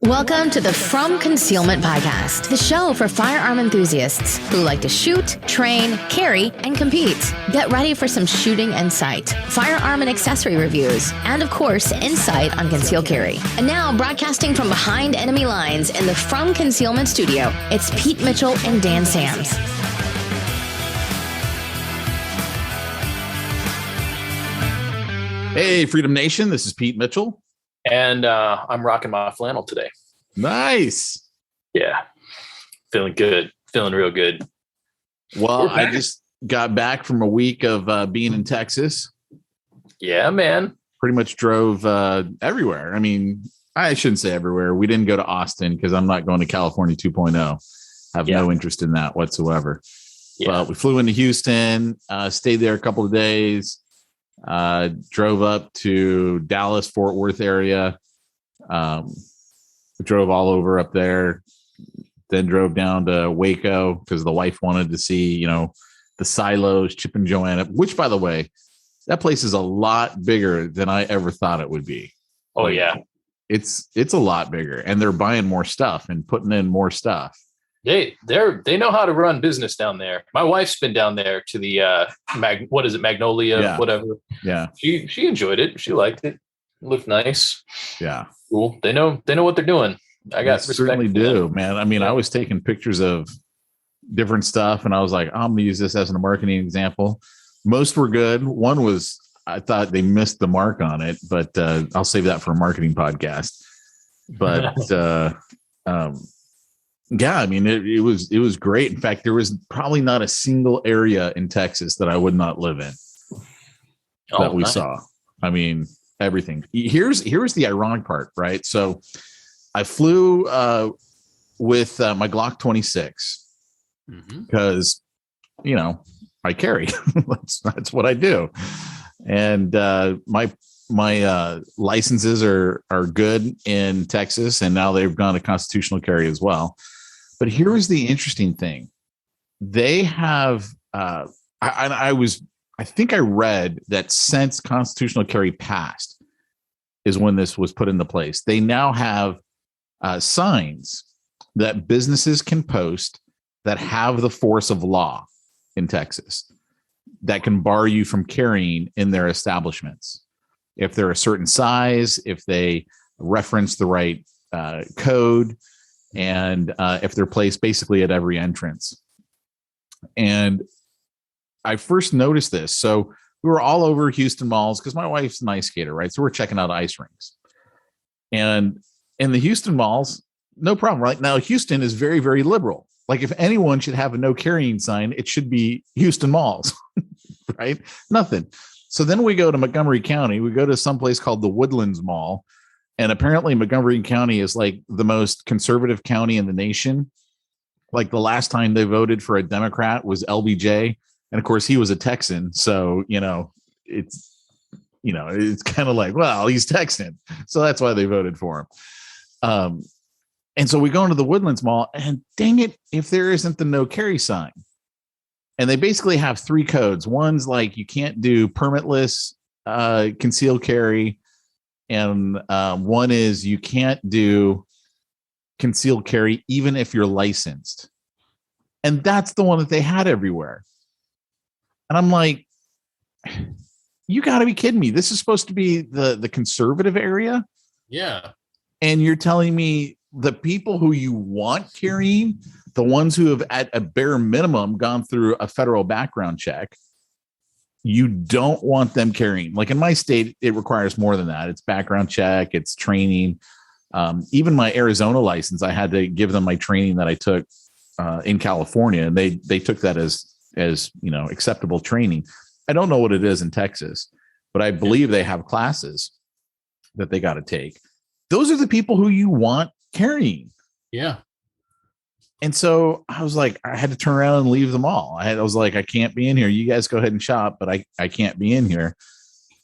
Welcome to the From Concealment Podcast, the show for firearm enthusiasts who like to shoot, train, carry, and compete. Get ready for some shooting insight, firearm and accessory reviews, and of course, insight on conceal carry. And now, broadcasting from behind enemy lines in the From Concealment studio, it's Pete Mitchell and Dan Sams. Hey, Freedom Nation, this is Pete Mitchell. And I'm rocking my flannel today. Nice. Yeah. Feeling good. Feeling real good. Well, I just got back from a week of being in Texas. Yeah, man. Pretty much drove everywhere. I mean, I shouldn't say everywhere. We didn't go to Austin because I'm not going to California 2.0. I have no interest in that whatsoever. Yeah. But we flew into Houston, stayed there a couple of days. Drove up to Dallas, Fort Worth area. Drove all over up there. Then drove down to Waco because the wife wanted to see, the silos, Chip and Joanna, which, by the way, that place is a lot bigger than I ever thought it would be. Oh, yeah. It's a lot bigger, and they're buying more stuff and putting in more stuff. They know how to run business down there. My wife's been down there to the Magnolia, whatever. Yeah. She enjoyed it. She liked it. It looked nice. Yeah. Cool. They know what they're doing. I got respect. Certainly do, man. I mean, I was taking pictures of different stuff, and I was like, I'm gonna use this as a marketing example. Most were good. One was, I thought they missed the mark on it, but I'll save that for a marketing podcast. But yeah, I mean, it was great. In fact, there was probably not a single area in Texas that I would not live in that we saw. I mean, everything. Here's the ironic part, right? So I flew with my Glock 26 because, I carry. That's what I do. And my licenses are good in Texas, and now they've gone to constitutional carry as well. But here is the interesting thing. They have, I think I read that since constitutional carry passed is when this was put into place. They now have signs that businesses can post that have the force of law in Texas that can bar you from carrying in their establishments. If they're a certain size, if they reference the right code, and if they're placed basically at every entrance. And I first noticed this. So we were all over Houston malls because my wife's an ice skater, right? So we're checking out ice rinks. And in the Houston malls, no problem, right? Now, Houston is very, very liberal. Like, if anyone should have a no carrying sign, it should be Houston malls, right? Nothing. So then we go to Montgomery County. We go to someplace called the Woodlands Mall. And apparently Montgomery County is like the most conservative county in the nation. Like, the last time they voted for a Democrat was LBJ. And of course he was a Texan. So, it's kind of like, well, he's Texan. So that's why they voted for him. And so we go into the Woodlands Mall, and dang it, if there isn't the no carry sign. And they basically have three codes. One's like, you can't do permitless concealed carry. And one is you can't do concealed carry even if you're licensed. And that's the one that they had everywhere. And I'm like, you got to be kidding me. This is supposed to be the conservative area. Yeah. And you're telling me the people who you want carrying, the ones who have at a bare minimum gone through a federal background check, you don't want them carrying. Like, in my state, it requires more than that. It's background check, it's training. Even my Arizona license, I had to give them my training that I took in California, and they took that as acceptable training. I don't know what it is in Texas, but I believe they have classes that they got to take. Those are the people who you want carrying. Yeah. And so I was like, I had to turn around and leave them all. I was like, I can't be in here. You guys go ahead and shop, but I can't be in here.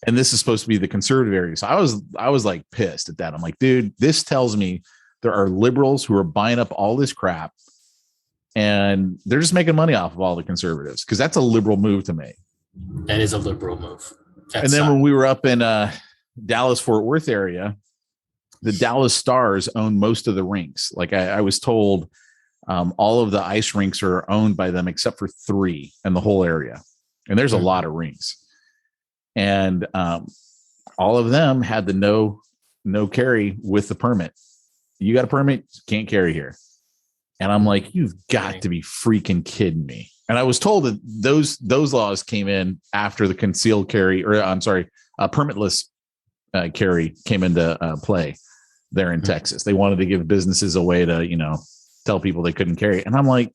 And this is supposed to be the conservative area. So I was like pissed at that. I'm like, dude, this tells me there are liberals who are buying up all this crap, and they're just making money off of all the conservatives, because that's a liberal move to me. That is a liberal move. And then when we were up in Dallas, Fort Worth area, the Dallas Stars own most of the rinks. Like I was told, all of the ice rinks are owned by them except for 3 in the whole area. And there's a lot of rinks. And all of them had the no carry with the permit. You got a permit, can't carry here. And I'm like, you've got to be freaking kidding me. And I was told that those laws came in after the concealed carry, or I'm sorry, permitless carry came into play there in Texas. They wanted to give businesses a way to, tell people they couldn't carry. And I'm like,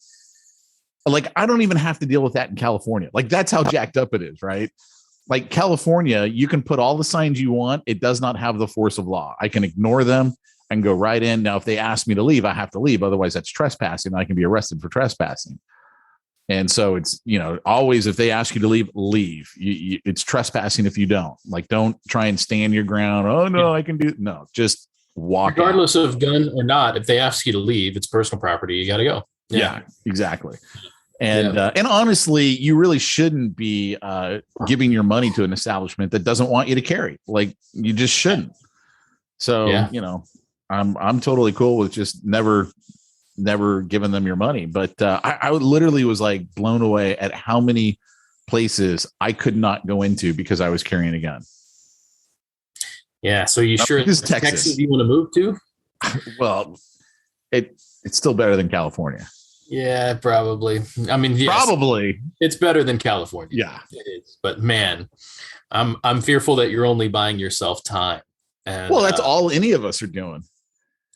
I don't even have to deal with that in California. Like, that's how jacked up it is, right? Like California, you can put all the signs you want. It does not have the force of law. I can ignore them and go right in. Now, if they ask me to leave, I have to leave. Otherwise, that's trespassing. I can be arrested for trespassing. And so it's, always if they ask you to leave. It's trespassing if you don't. Like, don't try and stand your ground. Oh, no, I can do. No, just walk. Regardless of gun or not, if they ask you to leave, it's personal property. You got to go. Yeah, exactly. And and honestly, you really shouldn't be giving your money to an establishment that doesn't want you to carry. Like, you just shouldn't. So, I'm totally cool with just never giving them your money. But I literally was like blown away at how many places I could not go into because I was carrying a gun. Yeah. So you sure it's Texas you want to move to? Well, it's still better than California. Yeah, probably. I mean, yes, probably it's better than California. Yeah, it is. But man, I'm fearful that you're only buying yourself time. And, well, that's all any of us are doing.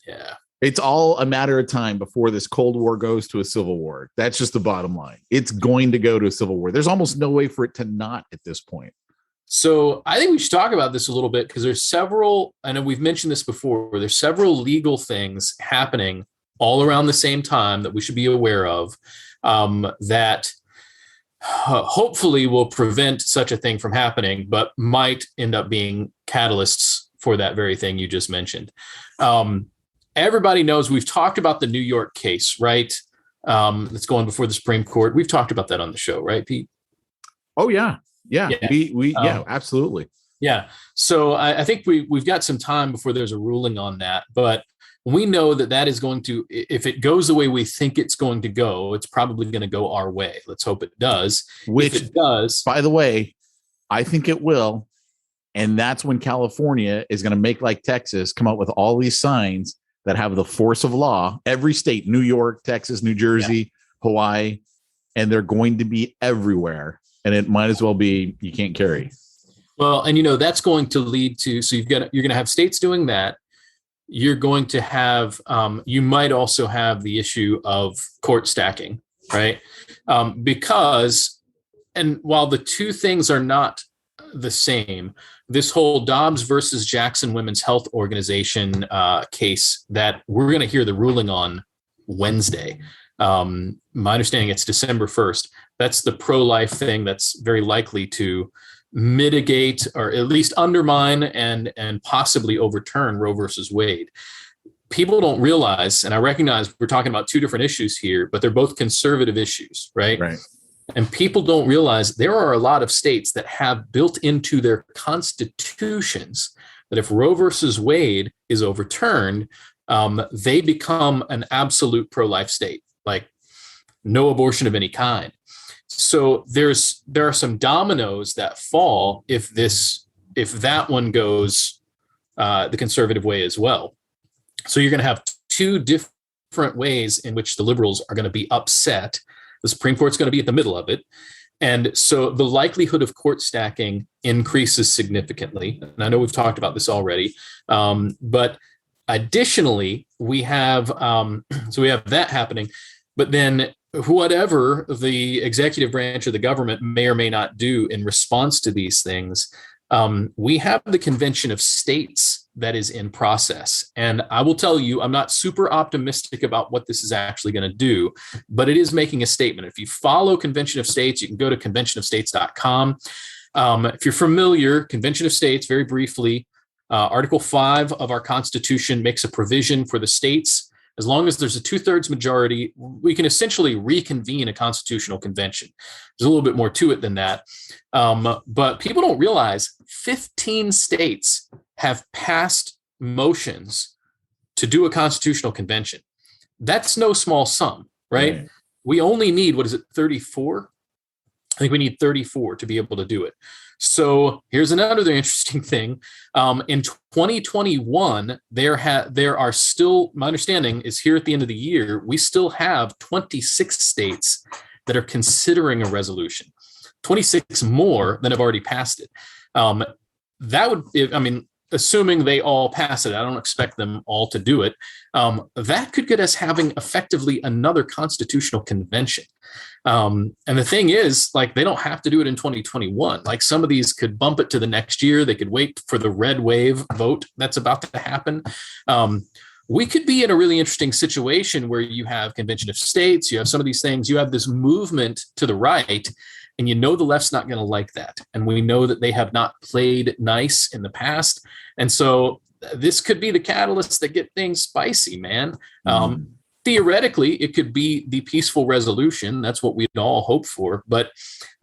Yeah. It's all a matter of time before this Cold War goes to a civil war. That's just the bottom line. It's going to go to a civil war. There's almost no way for it to not at this point. So I think we should talk about this a little bit because there's several, I know we've mentioned this before, there's several legal things happening all around the same time that we should be aware of that hopefully will prevent such a thing from happening, but might end up being catalysts for that very thing you just mentioned. Everybody knows we've talked about the New York case, right? That's going before the Supreme Court. We've talked about that on the show, right, Pete? Oh, yeah. Yeah. We absolutely. Yeah. So I think we've got some time before there's a ruling on that, but we know that is going to, if it goes the way we think it's going to go, it's probably going to go our way. Let's hope it does. Which if it does, by the way, I think it will. And that's when California is going to make like Texas, come up with all these signs that have the force of law. Every state, New York, Texas, New Jersey, Hawaii, and they're going to be everywhere. And it might as well be, you can't carry. Well, and that's going to lead to, so you're going to have states doing that. You're going to have, you might also have the issue of court stacking, right? Because, and while the two things are not the same, this whole Dobbs versus Jackson Women's Health Organization case that we're going to hear the ruling on Wednesday. My understanding it's December 1st. That's the pro-life thing that's very likely to mitigate or at least undermine and possibly overturn Roe versus Wade. People don't realize, and I recognize we're talking about two different issues here, but they're both conservative issues, right? Right. And people don't realize there are a lot of states that have built into their constitutions that if Roe versus Wade is overturned, they become an absolute pro-life state, like no abortion of any kind. So there are some dominoes that fall if that one goes the conservative way as well. So you're going to have two different ways in which the liberals are going to be upset. The Supreme Court's going to be at the middle of it. And so the likelihood of court stacking increases significantly. And I know we've talked about this already. But additionally, we have that happening. But then whatever the executive branch of the government may or may not do in response to these things, we have the Convention of States that is in process. And I will tell you, I'm not super optimistic about what this is actually going to do, but it is making a statement. If you follow Convention of States, you can go to conventionofstates.com. If you're familiar, Convention of States, very briefly, Article 5 of our Constitution makes a provision for the states. As long as there's a 2/3 majority, we can essentially reconvene a constitutional convention. There's a little bit more to it than that. But people don't realize 15 states have passed motions to do a constitutional convention. That's no small sum, right? We only need, 34? I think we need 34 to be able to do it. So here's another interesting thing. In 2021, there are still, my understanding is here at the end of the year, we still have 26 states that are considering a resolution, 26 more than have already passed it. That would, assuming they all pass it, I don't expect them all to do it. That could get us having effectively another constitutional convention. And the thing is, like, they don't have to do it in 2021. Like, some of these could bump it to the next year. They could wait for the red wave vote that's about to happen. We could be in a really interesting situation where you have convention of states, you have some of these things, you have this movement to the right, and you know the left's not going to like that. And we know that they have not played nice in the past. And so this could be the catalyst that get things spicy, man. Theoretically, it could be the peaceful resolution. That's what we'd all hope for. But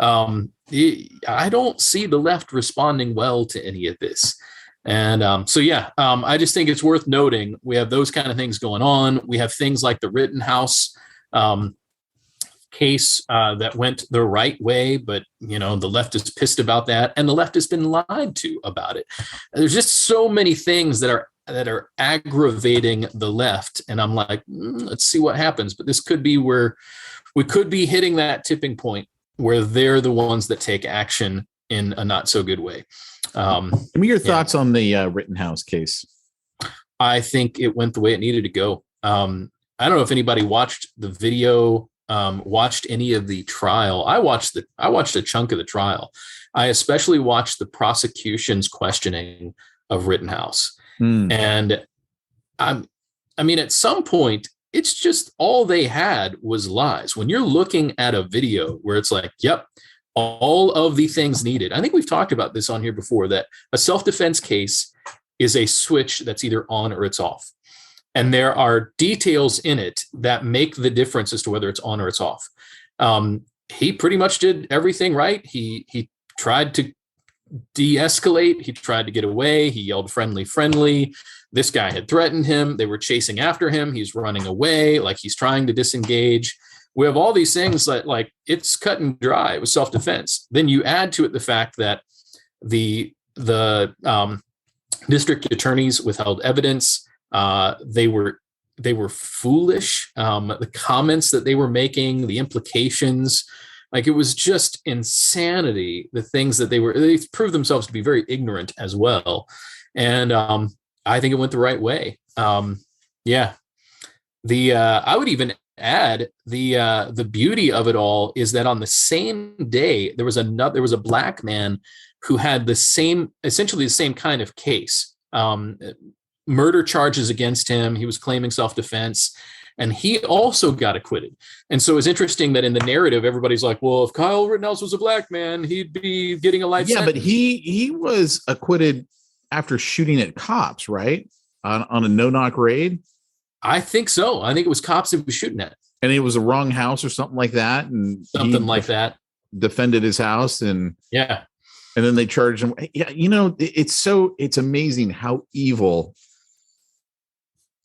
I don't see the left responding well to any of this. And I just think it's worth noting we have those kind of things going on. We have things like the Rittenhouse case that went the right way, but the left is pissed about that, and the left has been lied to about it. There's just so many things that are aggravating the left, and I'm like, let's see what happens. But this could be where we could be hitting that tipping point where they're the ones that take action in a not so good way. Give me your thoughts on the Rittenhouse case. I think it went the way it needed to go. I don't know if anybody watched the video, watched any of the trial. I watched a chunk of the trial. I especially watched the prosecution's questioning of Rittenhouse. And at some point, it's just all they had was lies. When you're looking at a video where it's like, yep, all of the things needed. I think we've talked about this on here before, that a self-defense case is a switch that's either on or it's off. And there are details in it that make the difference as to whether it's on or it's off. He pretty much did everything right. He tried to de-escalate. He tried to get away. He yelled friendly. This guy had threatened him. They were chasing after him. He's running away. Like, he's trying to disengage. We have all these things that, like, it's cut and dry. It was self-defense. Then you add to it the fact that the district attorneys withheld evidence. They were foolish. The comments that they were making, the implications, like, it was just insanity. The things that they proved themselves to be very ignorant as well. And I think it went the right way. I would even add the beauty of it all is that on the same day, there was a black man who had essentially the same kind of case. Murder charges against him. He was claiming self-defense, and he also got acquitted. And so it's interesting that in the narrative, everybody's like, well, if Kyle Rittenhouse was a black man, he'd be getting a life sentence. But he was acquitted after shooting at cops, right? On a no-knock raid? I think so. I think it was cops he was shooting at. And it was a wrong house or something like that. And something like that. Defended his house. And yeah. And then they charged him. Yeah, it's amazing how evil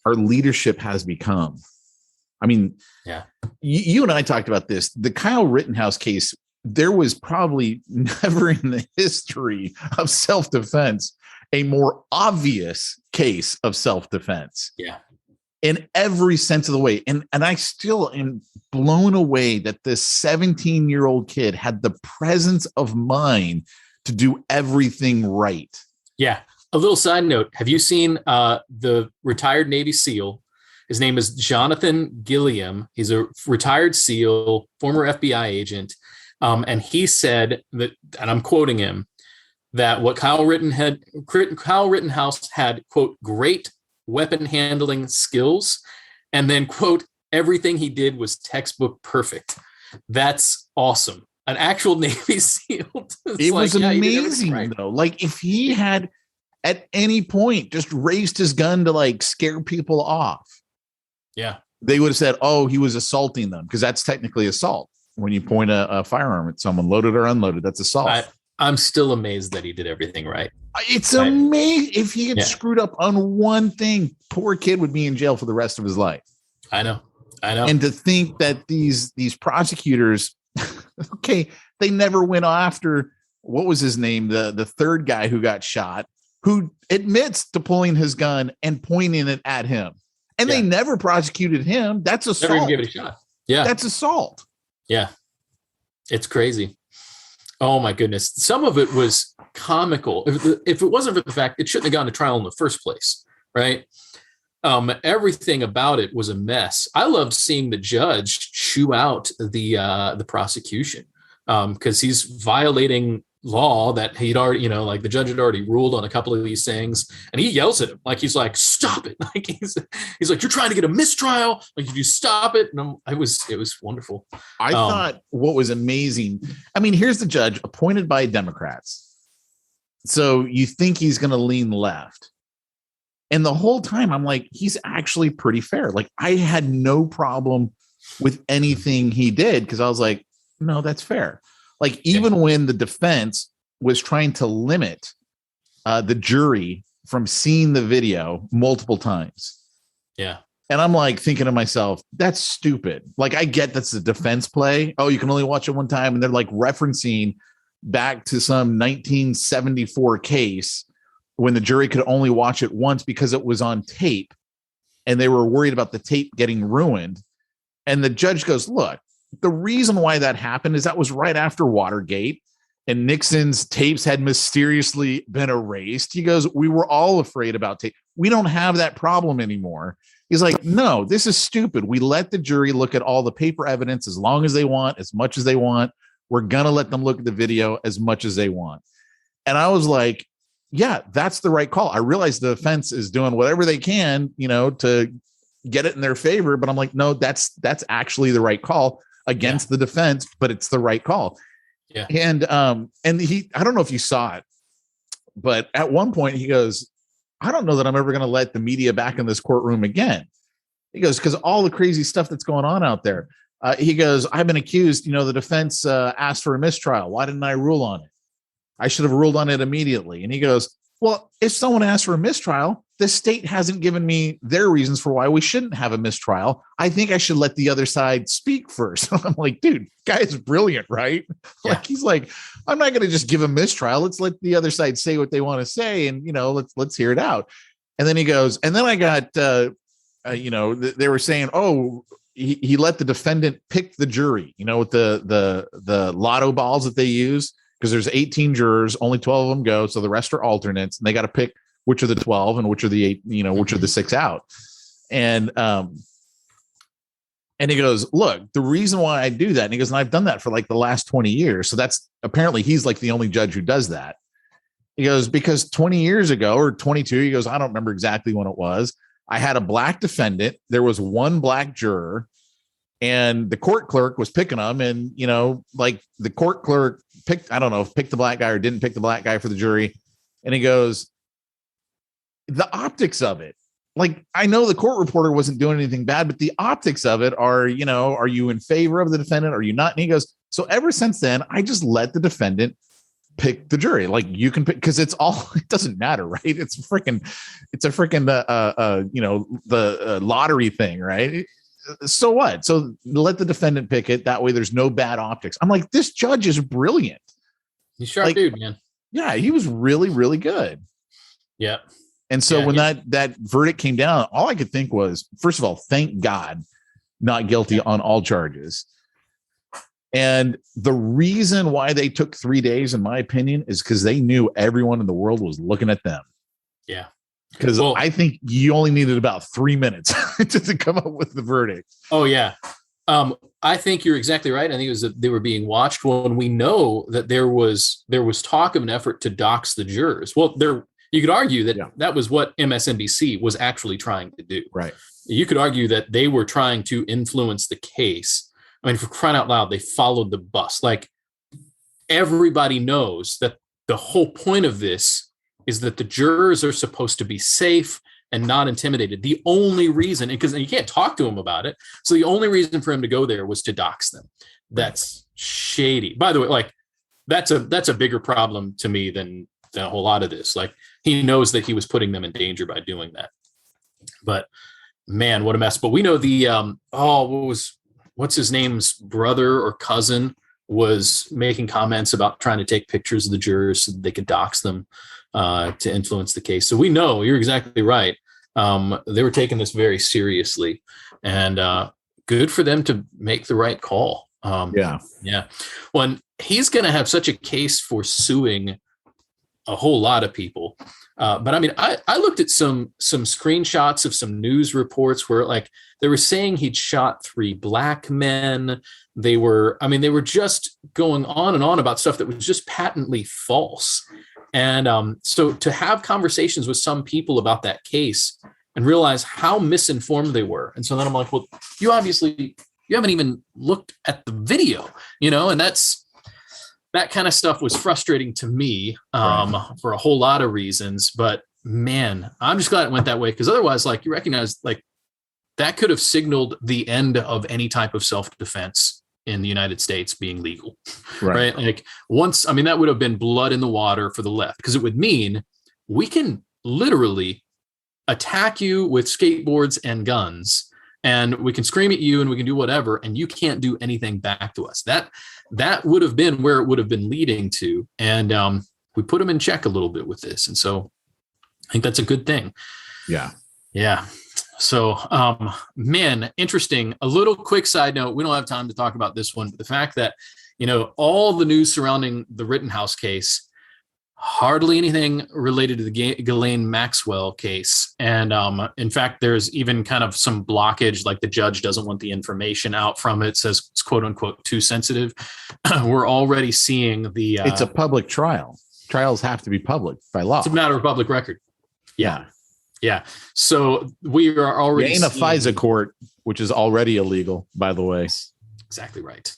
our leadership has become. I mean, yeah. You and I talked about this. The Kyle Rittenhouse case, there was probably never in the history of self-defense a more obvious case of self-defense. Yeah. In every sense of the way. And I still am blown away that this 17-year-old kid had the presence of mind to do everything right. Yeah. A little side note. Have you seen the retired Navy SEAL? His name is Jonathan Gilliam. He's a retired SEAL, former FBI agent. And he said that, and I'm quoting him, that what Kyle Rittenhouse had, quote, great weapon handling skills, and then, quote, everything he did was textbook perfect. That's awesome. An actual Navy SEAL. It was amazing, right, though. Like, if he had at any point just raised his gun to, like, scare people off, yeah, they would have said, oh, he was assaulting them, because that's technically assault. When you point a firearm at someone, loaded or unloaded, that's assault. I'm still amazed that he did everything right. It's amazing. If he had screwed up on one thing, poor kid would be in jail for the rest of his life. I know. And to think that these prosecutors, okay, they never went after, what was his name? The third guy who got shot, who admits to pulling his gun and pointing it at him. And they never prosecuted him. That's assault. Never even gave it a shot. Yeah. That's assault. Yeah. It's crazy. Oh my goodness. Some of it was comical. If it wasn't for the fact it shouldn't have gone to trial in the first place, right? Everything about it was a mess. I loved seeing the judge chew out the prosecution because he's violating law that he'd already, like the judge had already ruled on a couple of these things, and he yells at him like he's like, "Stop it!" Like he's like, "You're trying to get a mistrial. Like, if you stop it." And it was wonderful. I thought what was amazing. I mean, here's the judge appointed by Democrats, so you think he's going to lean left. And the whole time I'm like, he's actually pretty fair. Like, I had no problem with anything he did because I was like, no, that's fair. Like, even when the defense was trying to limit the jury from seeing the video multiple times. Yeah. And I'm like thinking to myself, that's stupid. Like, I get that's the defense play. Oh, you can only watch it one time. And they're like referencing back to some 1974 case when the jury could only watch it once because it was on tape and they were worried about the tape getting ruined. And the judge goes, look, the reason why that happened is that was right after Watergate and Nixon's tapes had mysteriously been erased. He goes, we were all afraid about tape. We don't have that problem anymore. He's like, no, this is stupid. We let the jury look at all the paper evidence as long as they want, as much as they want. We're going to let them look at the video as much as they want. And I was like, yeah, that's the right call. I realize the defense is doing whatever they can, to get it in their favor. But I'm like, no, that's actually the right call against the defense, but it's the right call. Yeah. And I don't know if you saw it, but at one point he goes, I don't know that I'm ever going to let the media back in this courtroom again. He goes, because all the crazy stuff that's going on out there. He goes, I've been accused, the defense asked for a mistrial. Why didn't I rule on it? I should have ruled on it immediately. And he goes, well, if someone asks for a mistrial, the state hasn't given me their reasons for why we shouldn't have a mistrial. I think I should let the other side speak first. I'm like, dude, guy is brilliant, right? Yeah. Like, he's like, I'm not going to just give a mistrial. Let's let the other side say what they want to say. And, let's hear it out. And then he goes, and then I got, they were saying, oh, he let the defendant pick the jury, with the lotto balls that they use. Because there's 18 jurors, only 12 of them go. So the rest are alternates and they got to pick which are the 12 and which are the 8, which are the 6 out. And he goes, look, the reason why I do that. And he goes, and I've done that for like the last 20 years. So that's apparently he's like the only judge who does that. He goes, because 20 years ago or 22, he goes, I don't remember exactly when it was. I had a black defendant. There was one black juror and the court clerk was picking them. And, like the court clerk picked the black guy or didn't pick the black guy for the jury. And he goes, the optics of it, like, I know the court reporter wasn't doing anything bad, but the optics of it are, are you in favor of the defendant? Are you not? And he goes, so ever since then, I just let the defendant pick the jury. Like, you can pick, because it doesn't matter, right? It's a freaking the lottery thing, right? So what? So let the defendant pick it. That way there's no bad optics. I'm like, this judge is brilliant. He's sharp dude, man. Yeah, he was really, really good. Yeah. And so when that verdict came down, all I could think was, first of all, thank God, not guilty on all charges. And the reason why they took 3 days, in my opinion, is because they knew everyone in the world was looking at them. Yeah. Because I think you only needed about 3 minutes to come up with the verdict. Oh, yeah. I think you're exactly right. I think it was that they were being watched. Well, and we know that there was talk of an effort to dox the jurors. Well, you could argue that that was what MSNBC was actually trying to do. Right. You could argue that they were trying to influence the case. I mean, for crying out loud, they followed the bus. Like, everybody knows that the whole point of this is that the jurors are supposed to be safe and not intimidated. The only reason, because you can't talk to them about it, so the only reason for him to go there was to dox them. That's shady. By the way, like, that's a bigger problem to me than a whole lot of this. Like, he knows that he was putting them in danger by doing that. But man, what a mess. But we know the what's his name's brother or cousin was making comments about trying to take pictures of the jurors so that they could dox them to influence the case. So we know, you're exactly right. They were taking this very seriously, and good for them to make the right call. Yeah. Well, he's going to have such a case for suing a whole lot of people. But I mean, I looked at some screenshots of some news reports where, like, they were saying he'd shot 3 black men. They were just going on and on about stuff that was just patently false. And so to have conversations with some people about that case and realize how misinformed they were. And so then I'm like, well, you haven't even looked at the video, and that kind of stuff was frustrating to me for a whole lot of reasons. But man, I'm just glad it went that way, because otherwise, like, you recognize, like, that could have signaled the end of any type of self-defense in the United States being legal, right? Like, that would have been blood in the water for the left, because it would mean we can literally attack you with skateboards and guns, and we can scream at you and we can do whatever, and you can't do anything back to us. That would have been where it would have been leading to. And we put them in check a little bit with this. And so I think that's a good thing. Yeah. So, man, interesting. A little quick side note. We don't have time to talk about this one, but the fact that, all the news surrounding the Rittenhouse case, hardly anything related to the Ghislaine Maxwell case. And in fact, there's even kind of some blockage, like the judge doesn't want the information out from it, says it's quote unquote too sensitive. We're already seeing it's a public trial. Trials have to be public by law. It's a matter of public record. Yeah. So we are already in a FISA court, which is already illegal, by the way. Exactly right.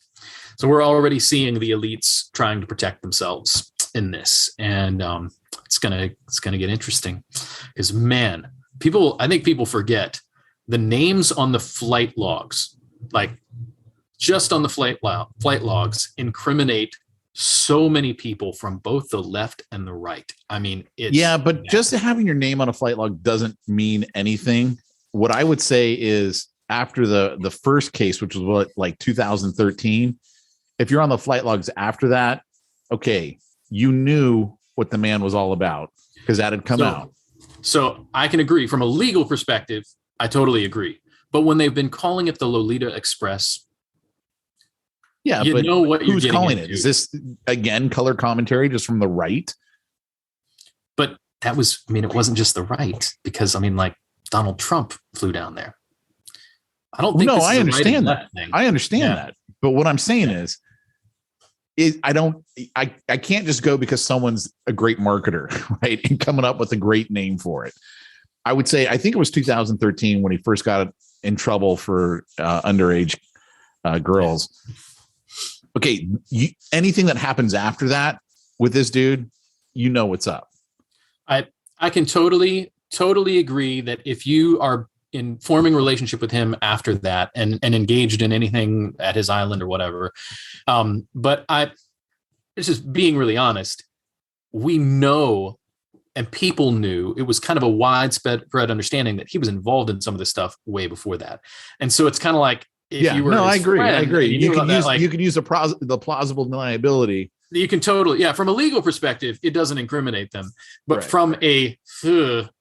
So we're already seeing the elites trying to protect themselves in this, and it's gonna get interesting, because, man, I think people forget the names on the flight logs, like just on the flight logs, incriminate so many people from both the left and the right. I mean, but just having your name on a flight log doesn't mean anything. What I would say is, after the first case, which was like 2013, if you're on the flight logs after that, okay, you knew what the man was all about, because that had come out. So I can agree from a legal perspective. I totally agree. But when they've been calling it the Lolita Express, but know what who's calling it? Is this, again, color commentary just from the right? But that was, it wasn't just the right, because like, Donald Trump flew down there. I don't think. No, I understand that. I understand that. But what I'm saying is I can't just go because someone's a great marketer, right, and coming up with a great name for it. I would say, I think it was 2013 when he first got in trouble for underage girls. Okay, anything that happens after that with this dude, what's up. I can totally agree that if you are in forming a relationship with him after that and engaged in anything at his island or whatever. But it's just being really honest. We know, and people knew, it was kind of a widespread understanding that he was involved in some of this stuff way before that. And so it's kind of like, I agree. You can use the plausible deniability. You can totally, from a legal perspective, it doesn't incriminate them, but from a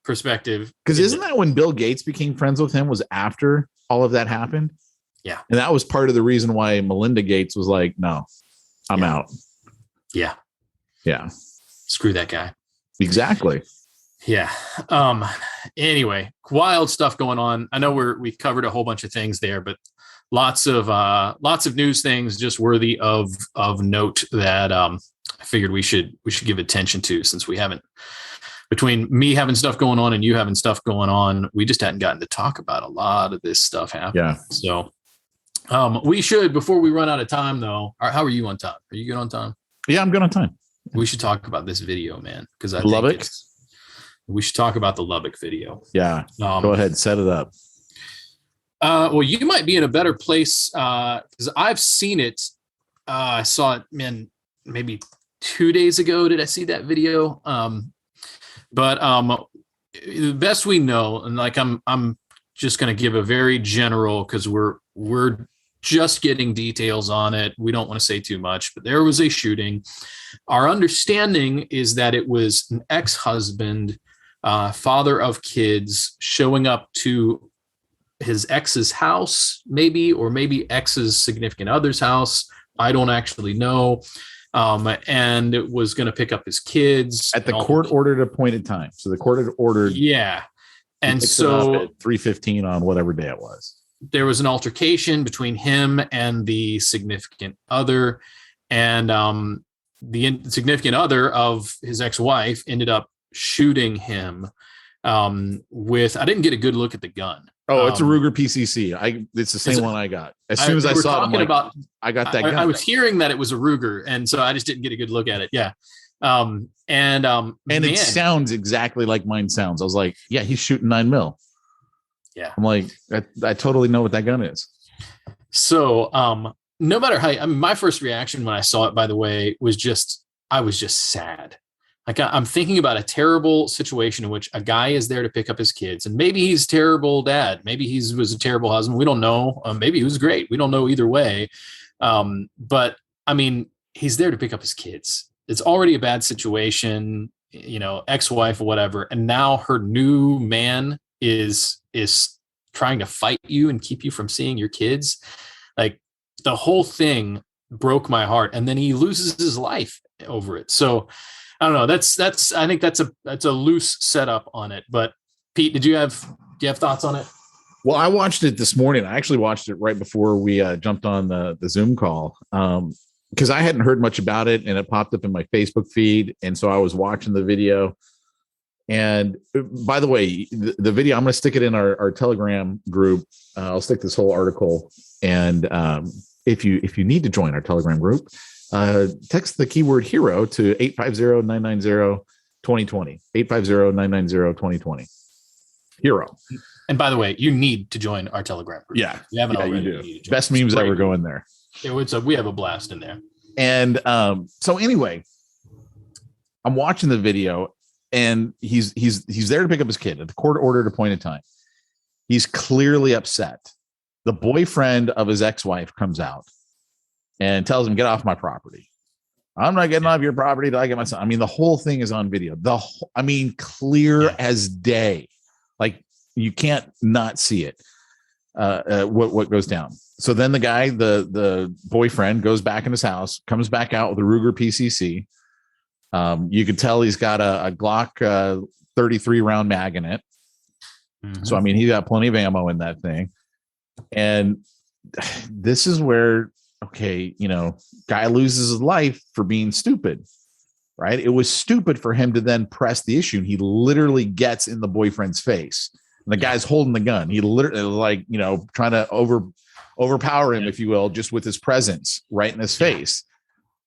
perspective, because isn't that when Bill Gates became friends with him, was after all of that happened? Yeah. And that was part of the reason why Melinda Gates was like, no, I'm out. Yeah. Screw that guy. Exactly. Yeah. Anyway, wild stuff going on. I know we've covered a whole bunch of things there, but lots of news things just worthy of note that I figured we should give attention to, since we haven't, between me having stuff going on and you having stuff going on, we just hadn't gotten to talk about a lot of this stuff happening. Yeah. So we should, before we run out of time though, how are you on time? Are you good on time? Yeah, I'm good on time. We should talk about this video, man, because we should talk about the Lubbock video. Yeah. Go ahead, set it up. Well, you might be in a better place because I've seen it. I saw it, man, maybe 2 days ago. Did I see that video? But the best we know, and like I'm just going to give a very general, because we're just getting details on it. We don't want to say too much, but there was a shooting. Our understanding is that it was an ex-husband, father of kids, showing up to his ex's house, or maybe ex's significant other's house. I don't actually know. And it was going to pick up his kids at the court-ordered appointed time. So the court had ordered. Yeah. And so at 3:15 on whatever day it was. There was an altercation between him and the significant other, and the significant other of his ex-wife ended up shooting him with. I didn't get a good look at the gun. Oh, it's a Ruger PCC. It's the same one I got. As soon as I saw it, I got that gun. I was hearing that it was a Ruger, and so I just didn't get a good look at it. Yeah. And it sounds exactly like mine sounds. I was like, yeah, he's shooting 9mm. Yeah. I'm like, I totally know what that gun is. So, no matter how, my first reaction when I saw it, by the way, I was just sad. Like I'm thinking about a terrible situation in which a guy is there to pick up his kids, and maybe he's a terrible dad. Maybe he was a terrible husband. We don't know. Maybe he was great. We don't know either way. But I mean, he's there to pick up his kids. It's already a bad situation, ex-wife or whatever. And now her new man is trying to fight you and keep you from seeing your kids. Like the whole thing broke my heart. And then he loses his life over it. So I don't know. I think that's a loose setup on it. But Pete, do you have thoughts on it? Well, I watched it this morning. I actually watched it right before we jumped on the Zoom call. Because I hadn't heard much about it, and it popped up in my Facebook feed. And so I was watching the video. And by the way, the video, I'm going to stick it in our Telegram group. I'll stick this whole article. And if you need to join our Telegram group, text the keyword hero to 850-990-2020, 850-990-2020. Hero. And by the way, you need to join our Telegram group. Yeah. You haven't already. You do. Best memes ever go in there. We have a blast in there. And so anyway, I'm watching the video, and he's there to pick up his kid at the court-ordered appointed time. He's clearly upset. The boyfriend of his ex-wife comes out and tells him, "Get off my property. I'm not getting off your property till I get my son." I mean, the whole thing is on video. Clear as day. Like you can't not see it. What goes down. So then the guy, the boyfriend, goes back in his house, comes back out with a Ruger PCC. You could tell he's got a Glock 33 round mag in it. Mm-hmm. So, I mean, he got plenty of ammo in that thing. And this is where, guy loses his life for being stupid, right? It was stupid for him to then press the issue. And he literally gets in the boyfriend's face. And the guy's holding the gun. He literally, trying to overpower him, if you will, just with his presence right in his face.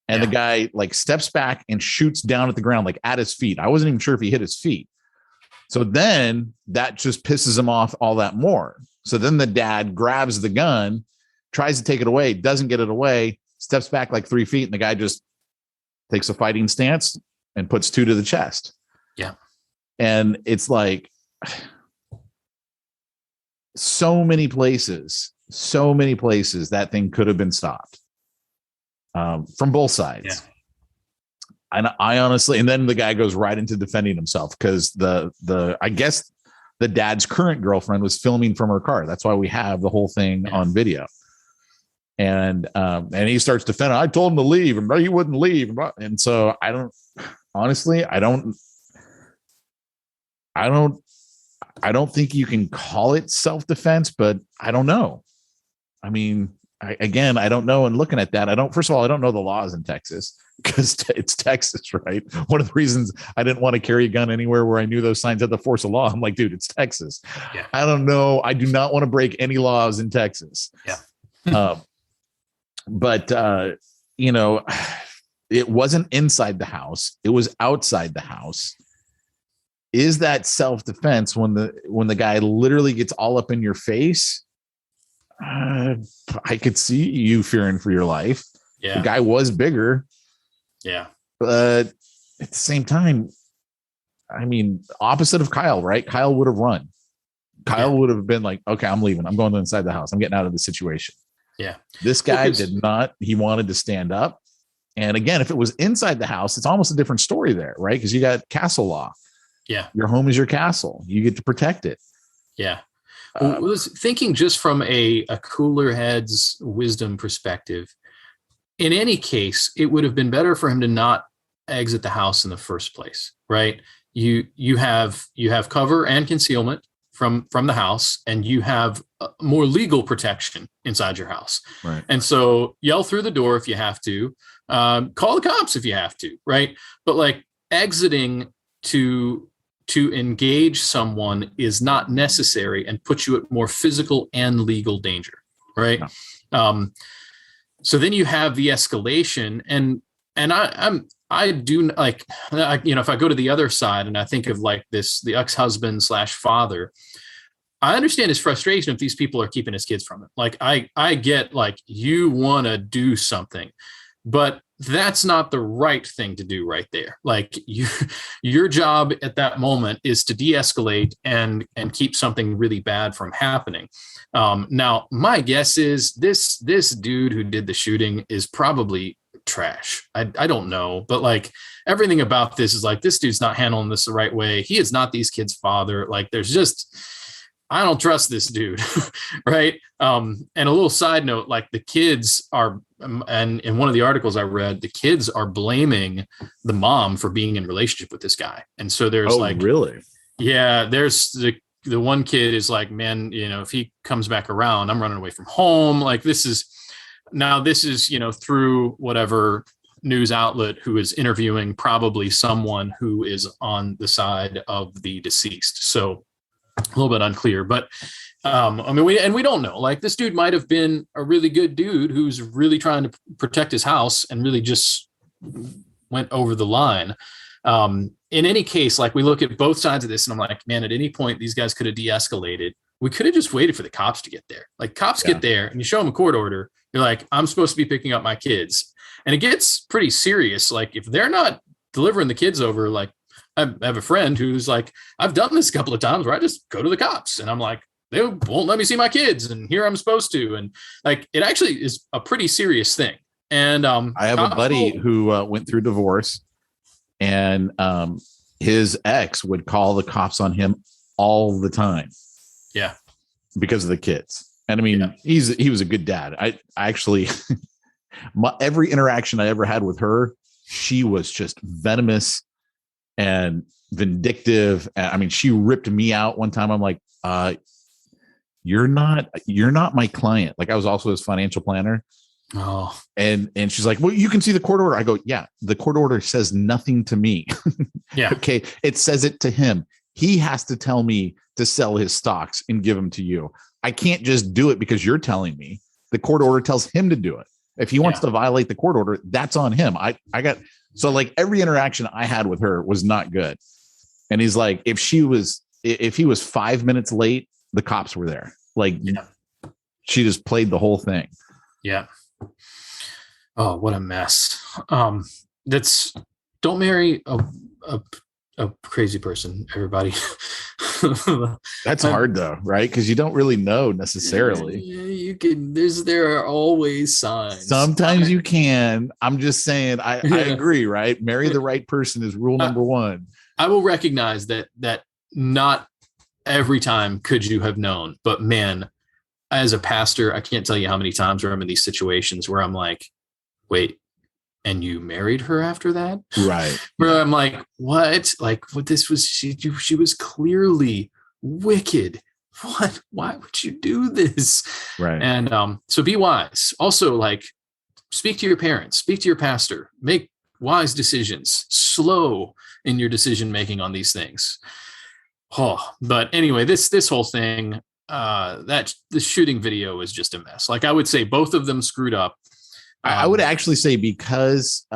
And the guy steps back and shoots down at the ground, at his feet. I wasn't even sure if he hit his feet. So then that just pisses him off all that more. So then the dad grabs the gun, tries to take it away, doesn't get it away, steps back 3 feet, and the guy just takes a fighting stance and puts 2 to the chest. Yeah. And it's so many places that thing could have been stopped from both sides. Yeah. And I honestly, and then the guy goes right into defending himself because I guess the dad's current girlfriend was filming from her car. That's why we have the whole thing on video. And he starts defending. I told him to leave, and he wouldn't leave. And so I don't think you can call it self-defense, but I don't know. I mean, I don't know. And looking at that, first of all, I don't know the laws in Texas because it's Texas, right? One of the reasons I didn't want to carry a gun anywhere where I knew those signs had the force of law. I'm like, dude, it's Texas. Yeah. I don't know. I do not want to break any laws in Texas. Yeah. But it wasn't inside the house. It was outside the house. Is that self-defense when the guy literally gets all up in your face? I could see you fearing for your life. Yeah. The guy was bigger. Yeah. But at the same time, I mean, opposite of Kyle, right? Kyle would have run. Kyle would have been like, okay, I'm leaving. I'm going inside the house. I'm getting out of the situation. Yeah. This guy did not. He wanted to stand up. And again, if it was inside the house, it's almost a different story there, right? Because you got castle law. Yeah. Your home is your castle. You get to protect it. Yeah. I was thinking just from a cooler head's wisdom perspective, in any case, it would have been better for him to not exit the house in the first place, right? You have cover and concealment from the house, and you have more legal protection inside your house. Right. And so yell through the door if you have to, call the cops if you have to, right? But like exiting to engage someone is not necessary and puts you at more physical and legal danger, right? No. So then you have the escalation, and I do like, if I go to the other side and I think of like the ex-husband / father, I understand his frustration if these people are keeping his kids from him. Like I get like you want to do something, but that's not the right thing to do right there. Like your job at that moment is to de-escalate and keep something really bad from happening. Now, my guess is this dude who did the shooting is probably trash. I don't know, but like everything about this is like, this dude's not handling this the right way. He is not these kids' father. Like there's just, I don't trust this dude. Right. And a little side note, like the kids are, and in one of the articles I read, the kids are blaming the mom for being in relationship with this guy. And so there's really? Yeah, there's the one kid is like, man, if he comes back around, I'm running away from home. Like this is, through whatever news outlet who is interviewing probably someone who is on the side of the deceased. So a little bit unclear, but we don't know. Like this dude might have been a really good dude who's really trying to protect his house and really just went over the line. In any case, like we look at both sides of this and I'm like, man, at any point these guys could have de-escalated. We could have just waited for the cops to get there. Like cops get there and you show them a court order. You're like, I'm supposed to be picking up my kids. And it gets pretty serious. Like if they're not delivering the kids over, like I have a friend who's like, I've done this a couple of times where I just go to the cops and I'm like, they won't let me see my kids. And here I'm supposed to. And like, it actually is a pretty serious thing. And I have a buddy who went through divorce, and his ex would call the cops on him all the time. Yeah. Because of the kids. And I mean, he was a good dad. I actually, every interaction I ever had with her, she was just venomous and vindictive. I mean, she ripped me out one time. I'm like, you're not my client. Like I was also his financial planner. Oh, and she's like, well, you can see the court order. I go, yeah, the court order says nothing to me. Yeah. Okay. It says it to him. He has to tell me to sell his stocks and give them to you. I can't just do it because you're telling me. The court order tells him to do it. If he wants to violate the court order, that's on him. So like every interaction I had with her was not good. And he's like, if he was 5 minutes late, the cops were there. Like she just played the whole thing. Yeah. Oh, what a mess. Don't marry a crazy person, everybody. That's hard though, right? Because you don't really know necessarily. You can. There are always signs. Sometimes you can. I'm just saying. I agree. Right? Marry the right person is rule number one. I will recognize that not every time could you have known, but man, as a pastor, I can't tell you how many times where I'm in these situations where I'm like, wait, and you married her after that? Right. Where I'm like, what? Like, what this was, she was clearly wicked. What? Why would you do this? Right. And so be wise. Also, like, speak to your parents, speak to your pastor, make wise decisions, slow in your decision making on these things. Oh, but anyway, this whole thing, that the shooting video is just a mess. Like I would say both of them screwed up. I would actually say because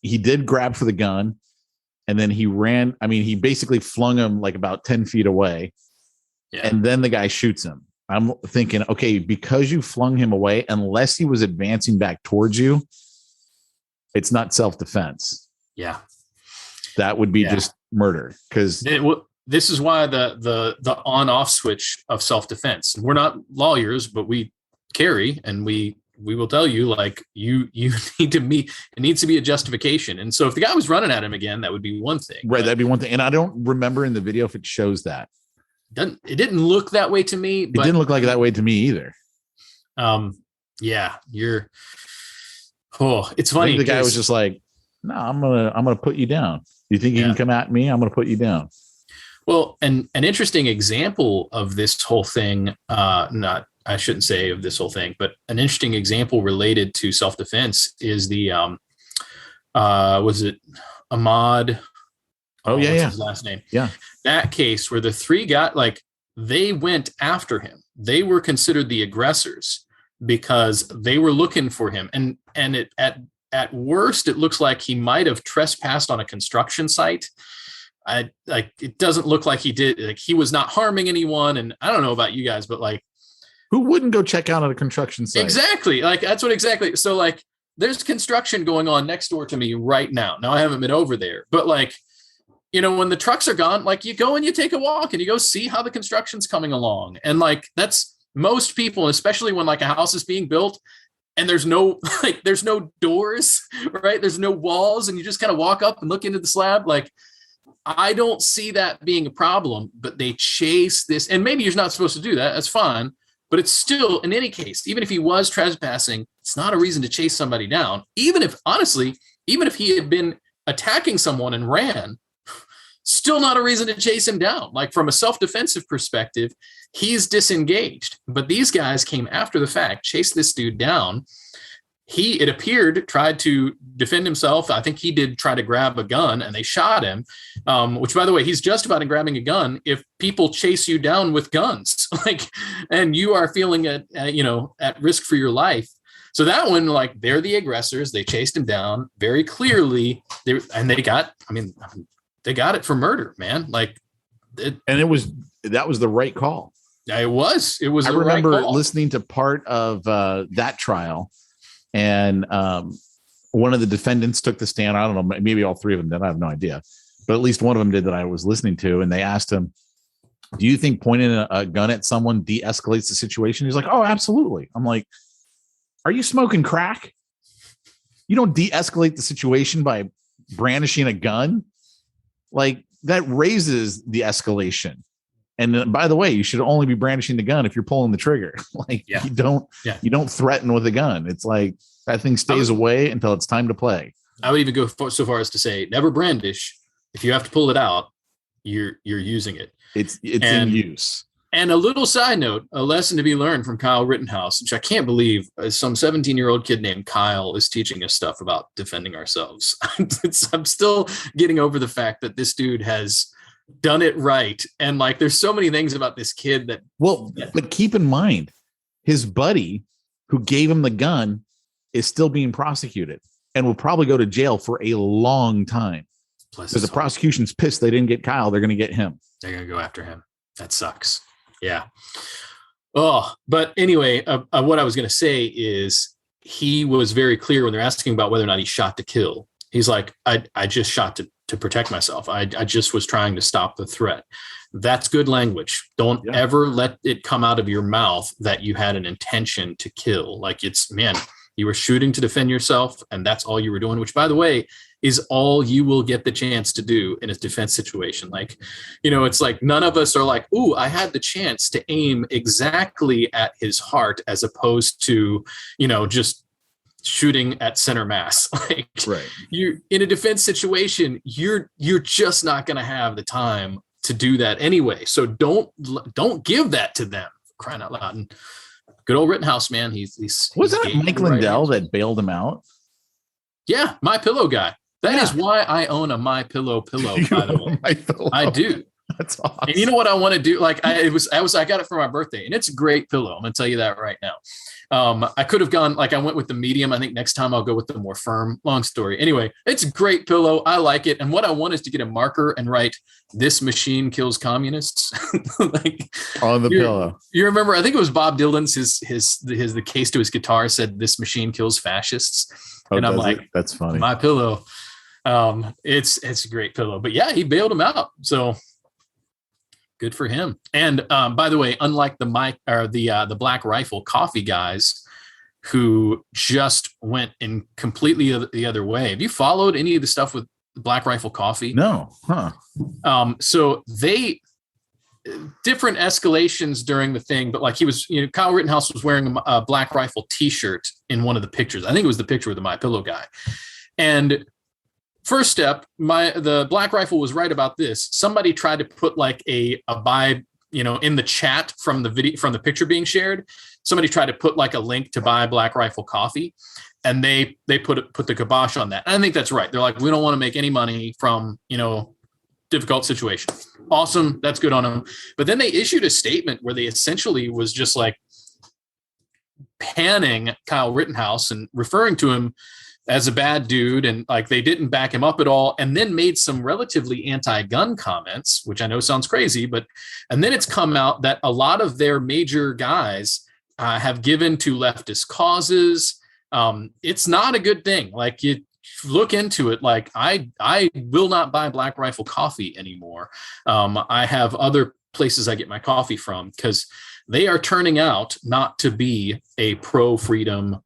he did grab for the gun and then he ran. I mean, he basically flung him like about 10 feet away. Yeah. And then the guy shoots him. I'm thinking, okay, because you flung him away, unless he was advancing back towards you, it's not self-defense. Yeah. That would be just murder. Because this is why the on-off switch of self-defense. We're not lawyers, but we carry, and we will tell you, like, you need to meet, it needs to be a justification. And so if the guy was running at him again, that would be one thing. Right. That'd be one thing. And I don't remember in the video if it shows that. It didn't look that way to me. But, it didn't look like that way to me either. Yeah, it's funny. The guy was just like, no, I'm gonna put you down. You think you can come at me? I'm gonna put you down. Well, and an interesting example of this whole thing, I shouldn't say of this whole thing, but an interesting example related to self-defense is the was it Ahmad? Oh yeah. His last name. Yeah. That case where the three got, like, they went after him. They were considered the aggressors because they were looking for him. And it, at worst, it looks like he might have trespassed on a construction site. It doesn't look like he did. Like, he was not harming anyone. And I don't know about you guys, but, like, who wouldn't go check out at a construction site? Exactly. Like, that's what exactly. So, like, there's construction going on next door to me right now. Now, I haven't been over there, but, like, you know, when the trucks are gone, like, you go and you take a walk and you go see how the construction's coming along. And, like, that's most people, especially when, like, a house is being built and there's no doors, right? There's no walls, and you just kind of walk up and look into the slab. Like, I don't see that being a problem, but they chase this, and maybe you're not supposed to do that. That's fine. But it's still, in any case, even if he was trespassing, it's not a reason to chase somebody down. Even if he had been attacking someone and ran, still not a reason to chase him down. Like, from a self-defensive perspective, he's disengaged. But these guys came after the fact, chased this dude down. He, it appeared, tried to defend himself. I think he did try to grab a gun, and they shot him, which, by the way, he's justified in grabbing a gun if people chase you down with guns, like, and you are feeling at risk for your life. So that one, like, they're the aggressors. They chased him down very clearly. They got it for murder, man. Like, that was the right call. It was. I remember listening to part of that trial. And one of the defendants took the stand. I don't know, maybe all three of them did. I have no idea. But at least one of them did that I was listening to. And they asked him, do you think pointing a gun at someone de-escalates the situation? He's like, oh, absolutely. I'm like, are you smoking crack? You don't de-escalate the situation by brandishing a gun. Like, that raises the escalation. And by the way, you should only be brandishing the gun if you're pulling the trigger. Like, you don't threaten with a gun. It's like, that thing stays away until it's time to play. I would even go so far as to say, never brandish. If you have to pull it out, you're using it. It's in use. And a little side note, a lesson to be learned from Kyle Rittenhouse, which I can't believe some 17-year-old kid named Kyle is teaching us stuff about defending ourselves. I'm still getting over the fact that this dude has done it right. And, like, there's so many things about this kid that. Well, but keep in mind, his buddy who gave him the gun is still being prosecuted and will probably go to jail for a long time. Because the prosecution's pissed they didn't get Kyle. They're going to get him. They're going to go after him. That sucks. Yeah. Oh, but anyway, what I was going to say is, he was very clear when they're asking about whether or not he shot to kill. He's like, I just shot to protect myself. I just was trying to stop the threat. That's good language. Don't ever let it come out of your mouth that you had an intention to kill. Like, you were shooting to defend yourself, and that's all you were doing, which, by the way, is all you will get the chance to do in a defense situation. Like, it's like, none of us are like, ooh, I had the chance to aim exactly at his heart, as opposed to, just shooting at center mass. Like, right. You in a defense situation, you're just not going to have the time to do that anyway. So don't give that to them, crying out loud. And good old Rittenhouse, man. He's wasn't it Mike Lindell that bailed him out? Yeah, My Pillow guy. That is why I own a My Pillow pillow. By the way, I do. That's awesome. And you know what I want to do? Like I got it for my birthday, and it's a great pillow. I'm gonna tell you that right now. I could have gone, like I went with the medium. I think next time I'll go with the more firm. Long story. Anyway, it's a great pillow. I like it. And what I want is to get a marker and write, "This machine kills communists." Like on the pillow. You remember, I think it was Bob Dylan's, the case to his guitar said, "This machine kills fascists." Oh, and I'm like, that's funny. My pillow. It's a great pillow. But yeah, he bailed him out. So good for him. And by the way, unlike the Black Rifle Coffee guys who just went in completely the other way. Have you followed any of the stuff with Black Rifle Coffee? No. Huh. So they different escalations during the thing, but like Kyle Rittenhouse was wearing a Black Rifle t-shirt in one of the pictures. I think it was the picture with the My Pillow guy. And first step, the Black Rifle was right about this. Somebody tried to put like a buy, in the chat from the picture being shared. Somebody tried to put like a link to buy Black Rifle coffee, and they put the kibosh on that. And I think that's right. They're like, we don't want to make any money from difficult situation. Awesome, that's good on them. But then they issued a statement where they essentially was just like panning Kyle Rittenhouse and referring to him as a bad dude, and like they didn't back him up at all, and then made some relatively anti-gun comments, which I know sounds crazy, and then it's come out that a lot of their major guys have given to leftist causes. It's not a good thing. Like, you look into it. Like, I will not buy Black Rifle coffee anymore. I have other places I get my coffee from because they are turning out not to be a pro-freedom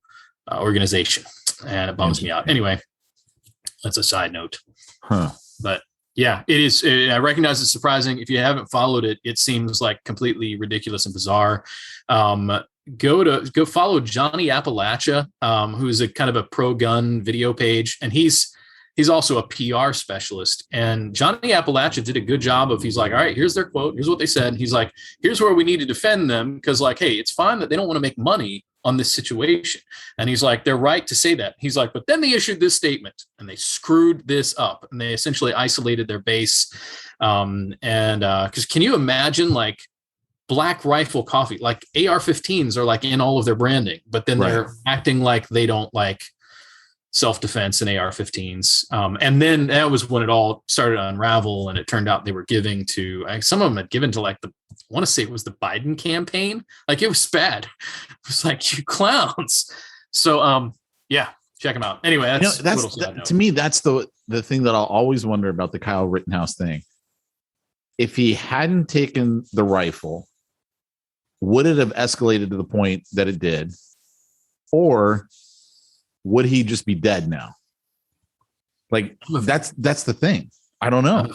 organization. And it bums me out. Anyway, that's a side note. But yeah, it is. I recognize it's surprising. If you haven't followed it, it seems like completely ridiculous and bizarre. Go follow Johnny Appalachia, who's a kind of a pro-gun video page, and he's also a PR specialist. And Johnny Appalachia did a good job of, he's like, all right, here's their quote. Here's what they said. He's like, here's where we need to defend them. Because like, hey, it's fine that they don't want to make money on this situation. And he's like, they're right to say that. He's like, but then they issued this statement and they screwed this up and they essentially isolated their base. Because can you imagine like Black Rifle coffee, like AR-15s are like in all of their branding, but then they're acting like they don't like self-defense and AR-15s. And then that was when it all started to unravel, and it turned out they were giving to, some of them had given to like I want to say it was the Biden campaign. Like, it was bad. It was like, you clowns. So, yeah, check them out. Anyway, that's to me, that's the thing that I'll always wonder about the Kyle Rittenhouse thing. If he hadn't taken the rifle, would it have escalated to the point that it did? Or would he just be dead now? Like, that's the thing. I don't know.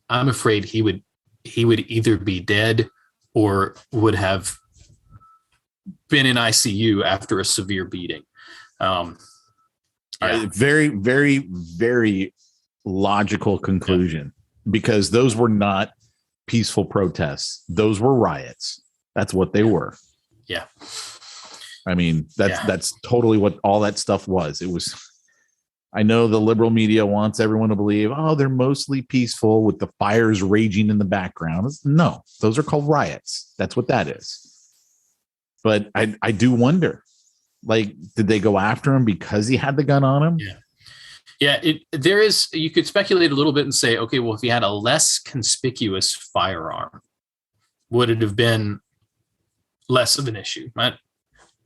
I'm afraid he would either be dead or would have been in ICU after a severe beating. Very, very, very logical conclusion, because those were not peaceful protests. Those were riots. That's what they were. Yeah. I mean, that's totally what all that stuff was. It was, I know the liberal media wants everyone to believe, oh, they're mostly peaceful with the fires raging in the background. No, those are called riots. That's what that is. But I do wonder, like, did they go after him because he had the gun on him? Yeah. You could speculate a little bit and say, okay, well, if he had a less conspicuous firearm, would it have been less of an issue? Right?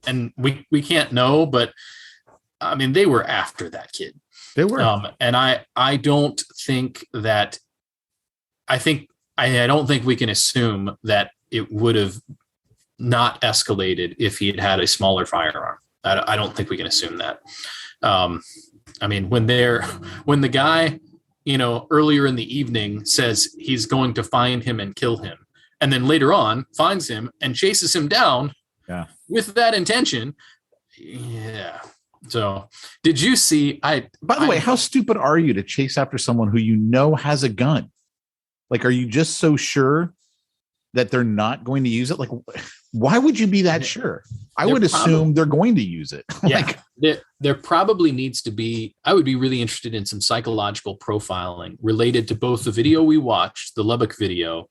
And we can't know, but I mean, they were after that kid. They were. And I don't think that, I don't think we can assume that it would have not escalated if he had had a smaller firearm. I don't think we can assume that. I mean, when the guy, earlier in the evening says he's going to find him and kill him, and then later on finds him and chases him down with that intention. Yeah. So did you see, by the way, how stupid are you to chase after someone who has a gun? Like, are you just so sure that they're not going to use it? Like, why would you be that sure? I would assume they're going to use it. Yeah, there probably needs to be. I would be really interested in some psychological profiling related to both the video we watched, the Lubbock video,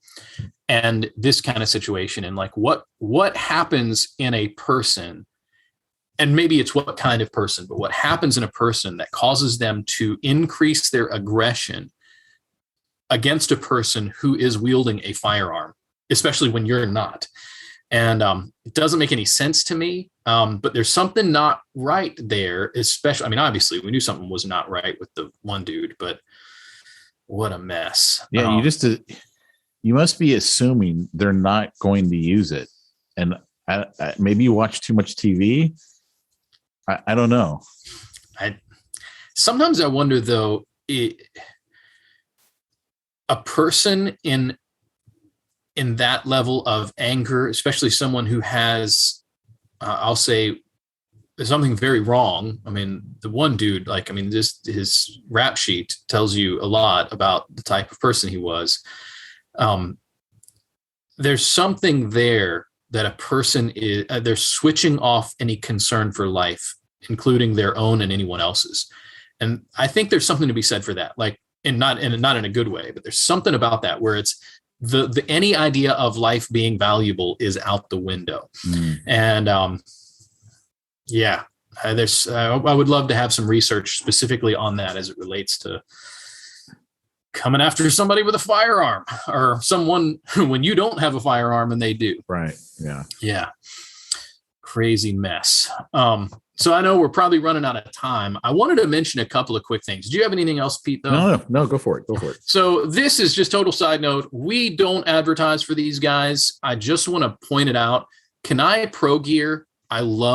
and this kind of situation, and like what happens in a person, and maybe it's what kind of person, but what happens in a person that causes them to increase their aggression against a person who is wielding a firearm, especially when you're not. And it doesn't make any sense to me, but there's something not right there, especially, I mean, obviously we knew something was not right with the one dude, but what a mess. Yeah, you must be assuming they're not going to use it. And maybe you watch too much TV. I don't know. Sometimes I wonder, though, a person in that level of anger, especially someone who has, I'll say, there's something very wrong. I mean, the one dude, just his rap sheet tells you a lot about the type of person he was. There's something there that a person is, they're switching off any concern for life, including their own and anyone else's. And I think there's something to be said for that, and not in a good way, but there's something about that where it's, the any idea of life being valuable is out the window. And I would love to have some research specifically on that as it relates to coming after somebody with a firearm, or someone when you don't have a firearm and they do. Right. Yeah. Crazy mess. So I know we're probably running out of time. I wanted to mention a couple of quick things. Do you have anything else, Pete, though? No, go for it. So this is just total side note. We don't advertise for these guys. I just want to point it out. Kenai Pro Gear, I've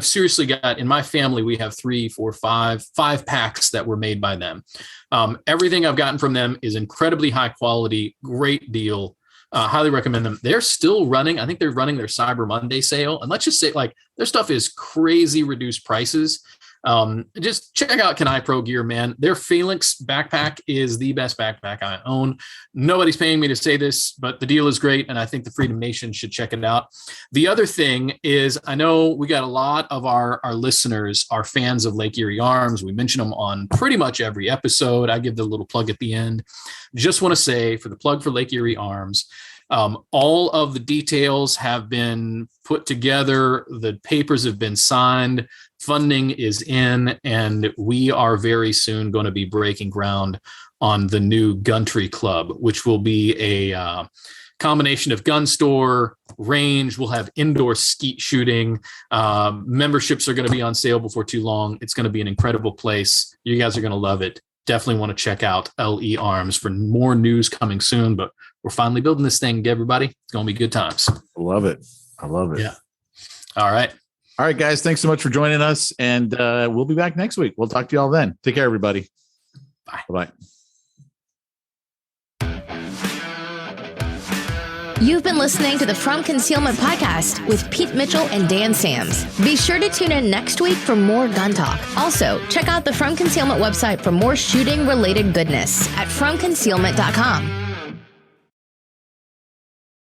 seriously got, in my family, we have 3, 4, 5 packs that were made by them. Everything I've gotten from them is incredibly high quality, great deal. Highly recommend them. They're still running. I think they're running their Cyber Monday sale. And let's just say, their stuff is crazy reduced prices. Just check out Kenai Pro Gear, man. Their Phalanx backpack is the best backpack I own. Nobody's paying me to say this, but the deal is great, and I think the Freedom Nation should check it out. The other thing is, I know we got a lot of our listeners are fans of Lake Erie Arms. We mention them on pretty much every episode. I give the little plug at the end. Just want to say, for the plug for Lake Erie Arms, all of the details have been put together. The papers have been signed. Funding is in, and we are very soon going to be breaking ground on the new Guntree Club, which will be a combination of gun store, range. We'll have indoor skeet shooting. Memberships are going to be on sale before too long. It's going to be an incredible place. You guys are going to love it. Definitely want to check out LE Arms for more news coming soon, but we're finally building this thing, everybody. It's going to be good times. I love it. Yeah. All right, guys. Thanks so much for joining us. And we'll be back next week. We'll talk to you all then. Take care, everybody. Bye. Bye-bye. You've been listening to the From Concealment podcast with Pete Mitchell and Dan Sams. Be sure to tune in next week for more gun talk. Also, check out the From Concealment website for more shooting-related goodness at FromConcealment.com.